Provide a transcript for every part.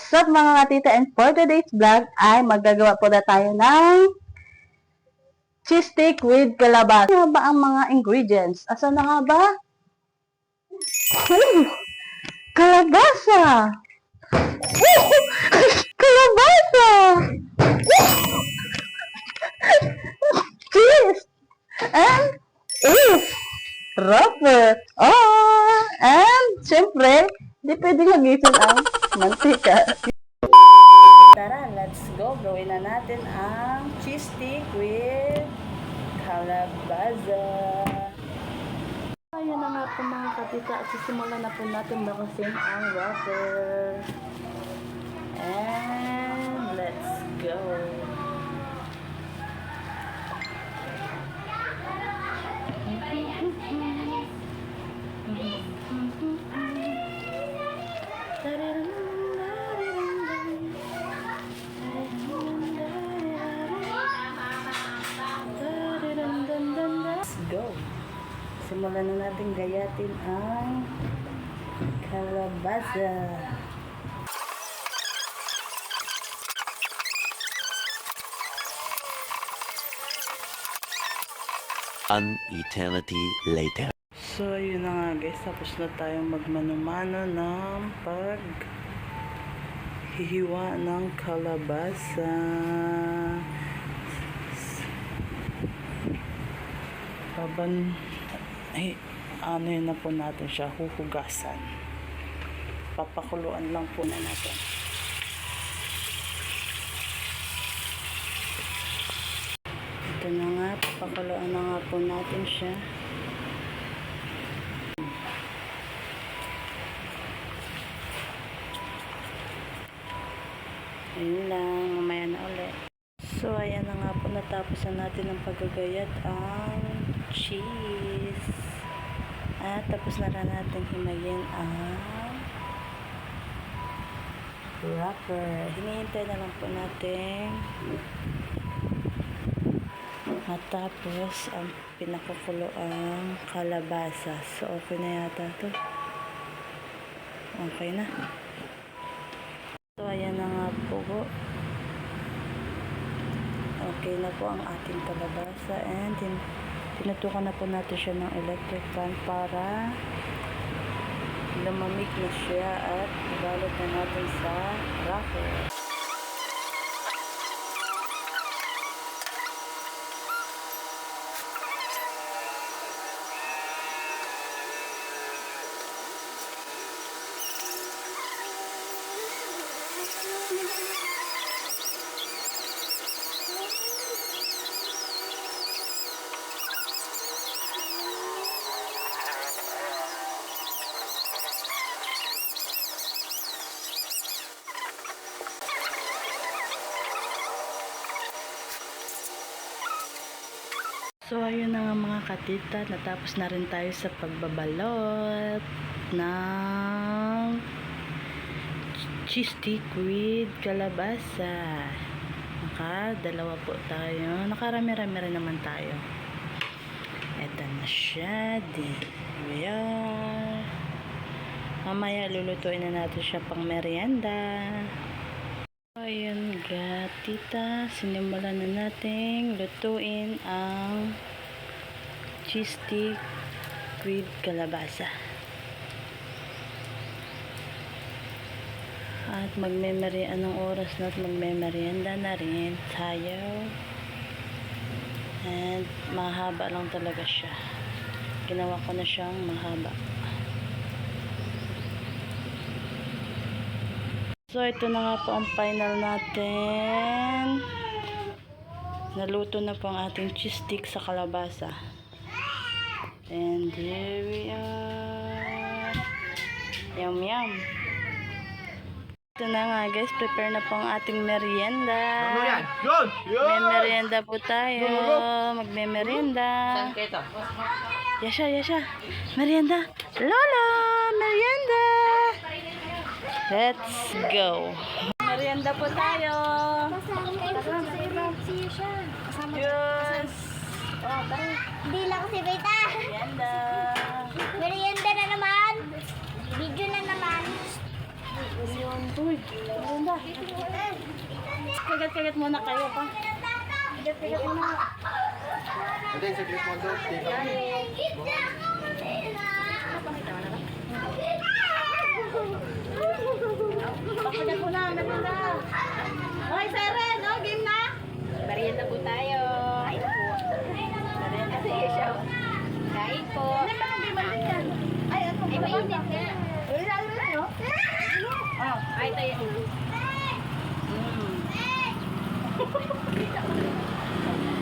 What's up mga katita, and for today's vlog ay magagawa po na tayo ng cheese stick with kalabasa. Ano ba ang mga ingredients? Asan na nga ba? Kalabasa! Kalabasa! Cheese! And is wrapper. And syempre, di pwede lagisan ang mantika. Tara, let's go. Gawin na natin ang cheese stick with calabaza. Ayan na nga po mga katita. At sisimulan na po natin bakasin ang wrapper. And let's go. Go. Simulan na natin gayatin ang calabaza. An eternity later. So, yun na nga guys. Tapos na tayong magmano-mano ng paghihiwa ng calabaza. Ano yun na po natin siya, huhugasan. Papakuluan lang po na natin. Ito na nga, papakuluan na nga po natin siya. Ayun lang, mamaya na ulit. So, ayan na nga po, natapos na natin ang paggagayat ang cheese. At tapos na rin natin himayin ang wrapper. Hinihintay na lang po natin matapos ang pinakukulo ang kalabasa. So, okay na yata ito. Okay na. So, ayan na nga po. Okay na po ang ating kalabasa, and tinutukan na po natin siya ng electric fan para lumamig na siya at ibalot na natin sa wrapper. So, ayun na nga mga katita, natapos na rin tayo sa pagbabalot ng cheese stick with kalabasa. Dalawa po tayo. Nakarami-rami rin naman tayo. Eto na siya. Ayan. Mamaya lulutuin na natin siya pang merienda. Ayan gatita, sinimulan na natin lutuin ang cheese stick with kalabasa. At anong oras na at magmemerienda na rin tayo. And mahaba lang talaga siya. Ginawa ko na siyang mahaba. So, ito na nga po ang final natin. Naluto na po ang ating cheese stick sa kalabasa. And here we are. Yum, yum. Ito na nga guys, prepare na po ang ating merienda. May merienda po tayo. Magme-merienda. Yasha. Merienda. Lola, merienda. Let's go. Merienda po tayo. Yes. Hindi lang si Beta. Merienda. Merienda na naman. Video na naman. Uy, maganda. Kagat-kagat muna kayo pa. Kagat-kagat muna. Ate, saglit mo doon. Dito. Pakagat muna, maganda. Hoy, Siren, oh, game na. Merienda po tayo. Kain po. Merienda po. Kain po. Ano ba ang game natin yan? Ay, ano? Ay, mainit nga. Ay, lalo na yun. Oh. Ay, tayo.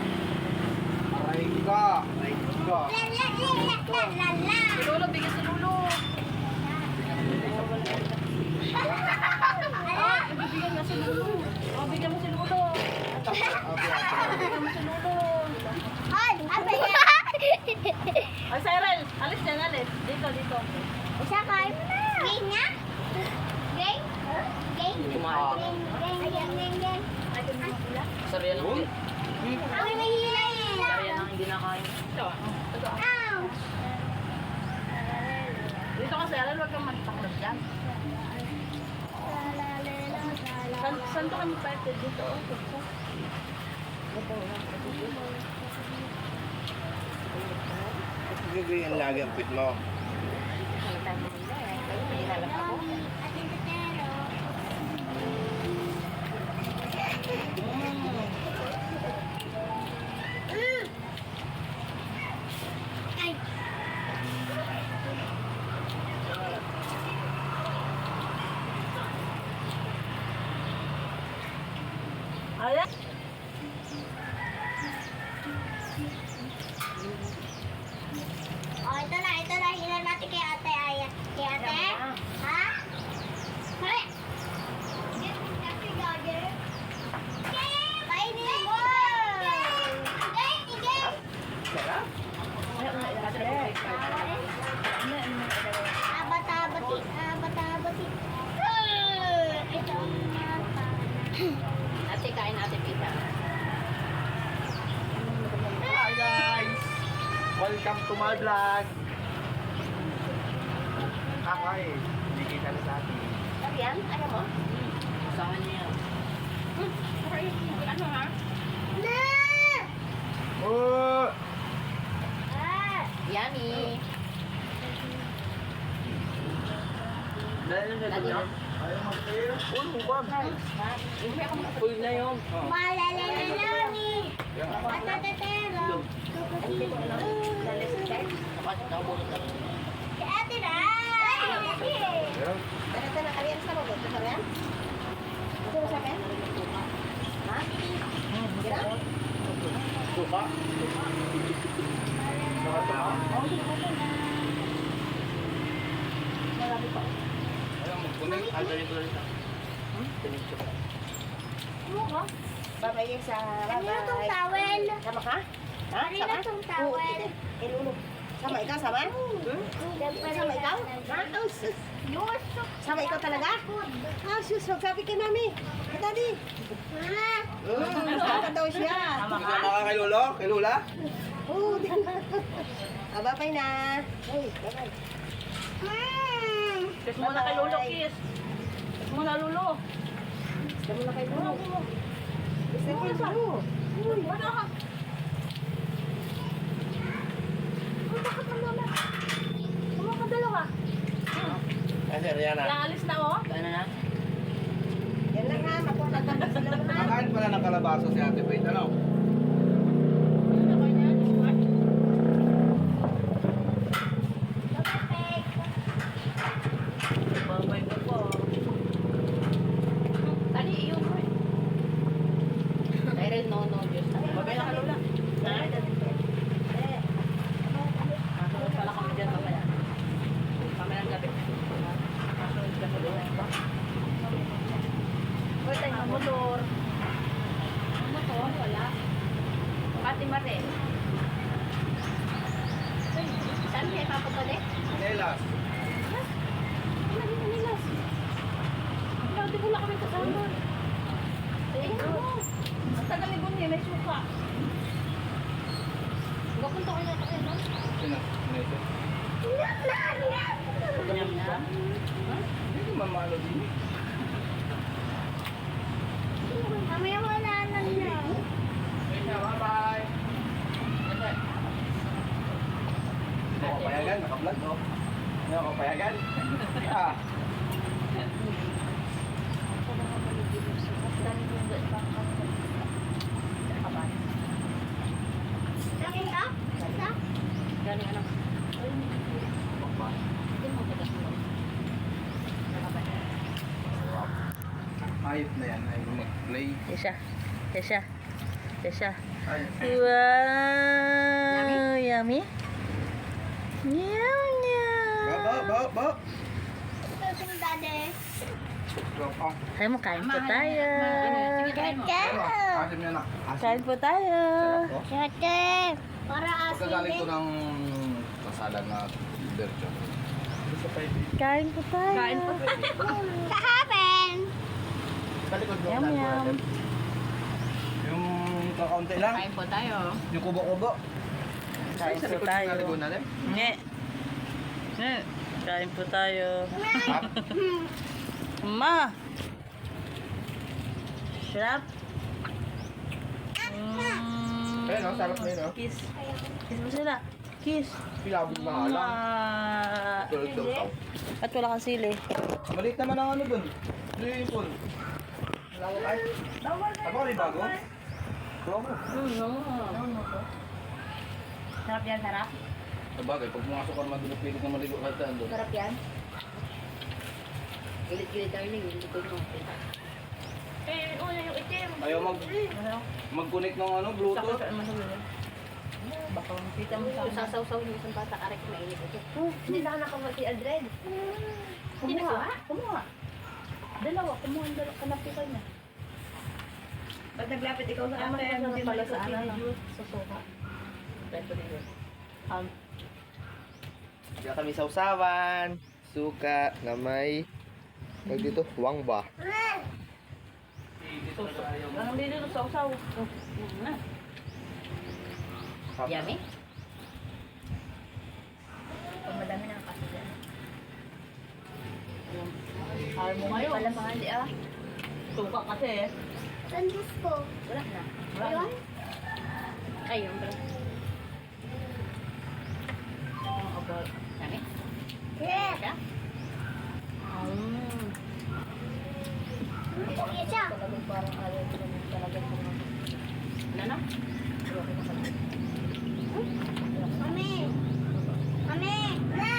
Aray ka. Aray ka. Si Lolo, bigyan si Lolo. Bigyan mo si Lolo. Oh, bigyan mo si Lolo. Bigyan mo si Lolo. Ay, Cyril, alis dyan, alis. Dito, dito. Isa kain mo na. Game na? Game? Game? Game, game. Sarya lang. Ay, mahina eh. Sarya lang hindi nakain. Ito. Ow! Dito ka, Cyril, huwag kang magpaklap dyan. Saan to kami parted dito? Oh, Gagawin lagi ang pit mo. Ayan. Oh, ito na. Hilan natin kay ate Aya. Kay ate? Ha? Hali! Kainin mo! Abat-abati. Ito Ate, kain natin pizza. Hi guys! Welcome to my vlog! Kakay, hindi kita na sa atin. Sabi yan? Ayaw mo? Usahan niya yan. Ano ha? Na! Oh! Yummy! Dahil na dito. Ayaw mag-air. Uy, mukha. Full na yun. Malalalami! Patatatero! Dapat nakabulot na. Si ate na! Ayaw. Ito na kalian sa loob. Ito na yan? Ito na sa akin? Ha? Kira? Suka. Suka ba? Ayaw magpunin. Babay sa babay. Kanina tong towel. Sama ka? Ha? Kanina tong towel. Ilulo. Sama ikaw, sama? Sama ikaw? Ha? Oh, sus. Sama ikaw talaga? Ah, sus. Magsabi kay mami. Kay daddy. Ha? Sama daw siya. Hindi ka makakilolo? Kay Lula? Oo. Ah, babay na. Ay, babay. Kiss muna kay Lolo, kiss. Kiss muna, Lolo. Kiss muna kay Lolo. Kiss na kay Lolo. Uy, Wala ka. bakit ang lola? Kumawa ka dalawa. Ay, sir, yan na. Alis na, oh. Ano na? Yan lang ha, magpapatapos sila na. Kakain pala ng kalabaso si Ate Faith, ano? Babay ko po. Tali, iyon ko eh. Cyril, no, Diyos. Babay na ka, Lola. Kasunod pala kami dyan mamaya. Kamerang gabi. Kasunod ka sa doon. Uy, tayo ng motor. Ang motor, wala. Pati mare. Saan kayo papapalit? Nelas. Hindi ko na kami kasama. Tingnan mo. Ang tagal ni Bunye, may suka. Gapunta ko niya kasi, no? Sino? Sino ito? Yum, yum. mamalo din. Mamaya wala na niya. Okay na, bye-bye. Hindi ako payagan, naka-vlog, no? Hindi ako payagan. Ah. Galing ka? Isa? Galing ano? Ayop na yan, ayaw mag-play. Kesha. Kesha. Kesha. Ay, Wow! Yummy? Meow, meow. ba. Ito yung daddy. Oh, Ayaw mo, kain po tayo. asim yan na. Kain po tayo. Dati. Para Pagkagaling ko asin. ng kasada na Bercho. Kain po tayo. Kain po. Kahapon. Kalikod mo Yum, yum. Yung kakaunti lang. Kain po tayo. Yung kubo-kubo. Kain Sa po likod tayo. ng likod natin. Nye. Nye. Kain po tayo. Hap. Ma. Sarap. Ayun, no? Sarap na yun, no? Kiss. Kiss mo sila. Kiss. Pilabog na nga lang. Tulad daw tao. At wala kang sili. Maliit naman ang ano dun. Lipon. Wala ko ay. Aba, di bago? Kuha mo. Sarap yan, sarap. Sabagay, pag pumasok ka naman doon, pilit na maligo ka dyan doon. Sarap yan. Gilit-gilit tayo na yung likod mo. Eh, una yung itim. Ayaw mag-connect ng ano, Bluetooth. Baka makita mo sa Kung sasaw-saw yung isang bata, aray ko mainit ito. Hindi na nakakawa si Aldred. Hindi na kuha? Kumuha. Dalawa. Kumuha ang dalawa. Kanapi ka na. Pag naglapit ikaw sa Ano akin, pala hindi pala mo sa ano? ano. Sa sofa. Pwede rin. Kaya kami sausawan, suka na may tawag dito, wangba. Anong dito sa usaw? Na. Yummy? Pag madami na kasi dyan. Ayaw mo ngayon. Wala mga hindi ah. Suka kasi eh. Sandus ko. Wala na. Ayun? Ayun ba? Ang abal. Yummy? Yeah. Isa. Talagang parang ayaw ko naman talaga kung Ano na? Mami! Mami! Na!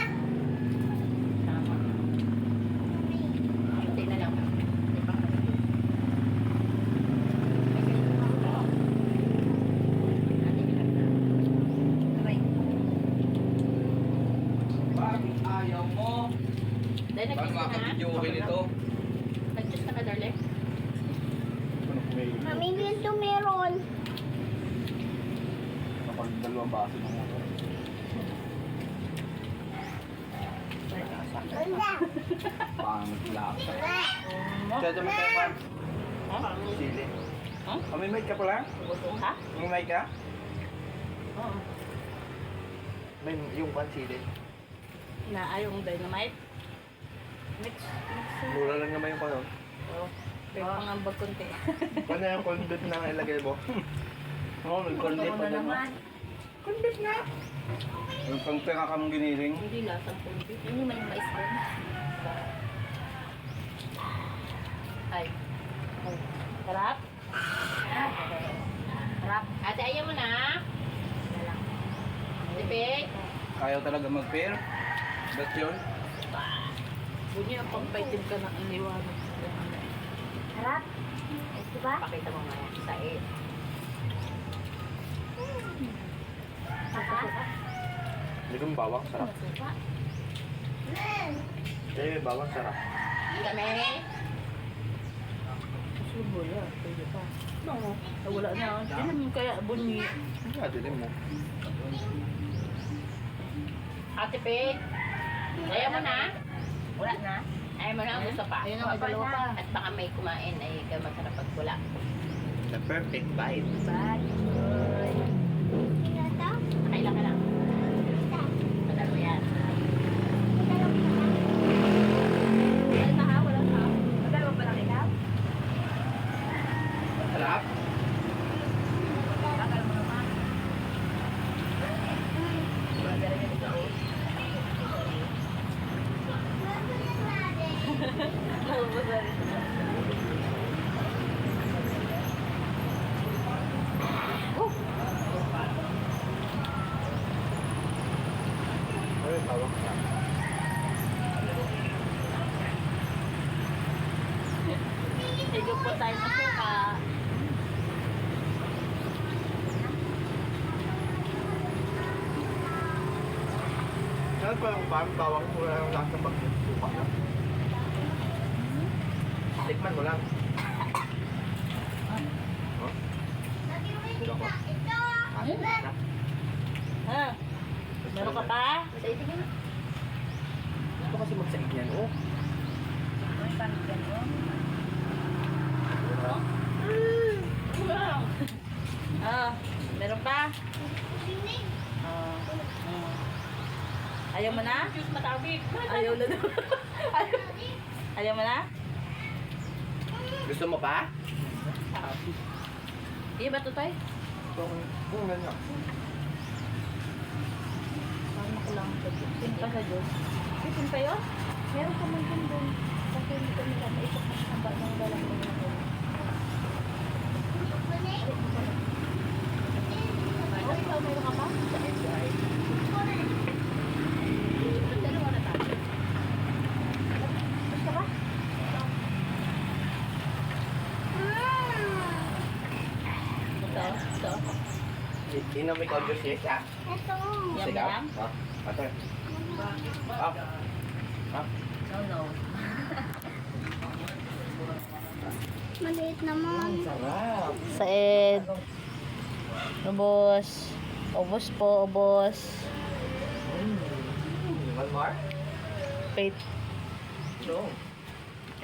tama. Hindi na lang. Hindi pa kasi. Bakit ayaw mo? Dahil Bakit nag-kiss ka na? makakabidyo ko nito? Nag-kiss ka na, darling? Ano may Mami, ganito meron. kapag dalawang baso ng mga. Pangit lasa. Kaya ito may kayo pa. Sili. Ha? May mic ka pala? Ha? May mic ka? Oo. May yung pansili. Na ayaw mong dynamite? Mix. Mura lang naman yung kanon. Oo. Pero pangambag konti. Paano yung corned beef na ilagay mo? Oo, may corned beef Ano pa na din. naman? Kundit na. Yung pang pera ka mong giniling. Hindi lasang konti. Hindi man yung mais ko. Ay. Ay. Sarap? Sarap. Ate, ayaw mo na? Tipik. Ayaw talaga mag-pair. Ba't yun? Bunyi ang pagpaitim ka ng iniwanan. Sarap. Diba? Pakita mo nga yan sa eh. Saka? Hindi kong bawang, sarap. Saka? Kaya yung bawang, sarap. Kami. Subo yan. Pwede pa. No. Wala na. Hindi mo kaya bunyi. Ah, dilim mo. Ate Pig. Ayaw mo na? Wala na? Ayaw mo na? Gusto pa? Ayun na, may dalawa pa. At baka may kumain ay masarap pag wala. The perfect bite. Bye. Nakailan ka lang? Madalo yan. Ay, mahal. bawang. Medyo po tayo sa suka. Ano pa yung bawang mo lang lasa pag suka na? Tikman mo lang. Oh? Ito ko. Ha? Meron ka pa? Ito kasi magsaig yan, oh. Ah, meron pa? Ayaw mo na? Ayaw na daw. Ayaw mo na? Gusto mo pa? Iya ba ito tayo? Kung ganyan. Parang ako lang sa Diyos. Sin pa sa Diyos. Sin pa yun? Meron ka man din doon. Kasi hindi ko nila maisok na haba ng dalang mo na doon. Oh, ikaw meron ka pa? Dalawa na tayo. Gusto ka? Ito. Sino may cover siya? Yum, Sigaw? yum. Ha? Ato. Ah. Ah. No. Maliit naman. Sarap. Said. Ubos. Ubos po, ubos. One more? Wait. No.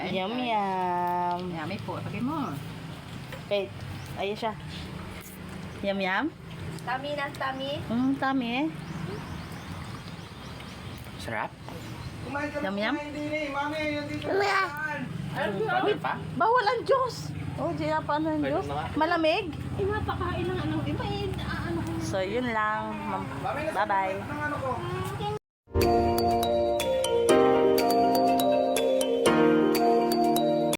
Yum, yum. Yummy po. Sabi mo. Wait. Ayun siya. Yum, yum. Tami na, tami. Tami eh. Sarap? Kumain ka na, Yum, yum. kumain din eh. Mami, yung dito na. Bakit pa? Bawal ang Diyos. Oh, Jaya, paano ang Pwede Diyos? na nga. Malamig? Eh, napakain ng ano. Iba eh. Ano. So, yun lang. Mami, Bye-bye. Ng ano ko?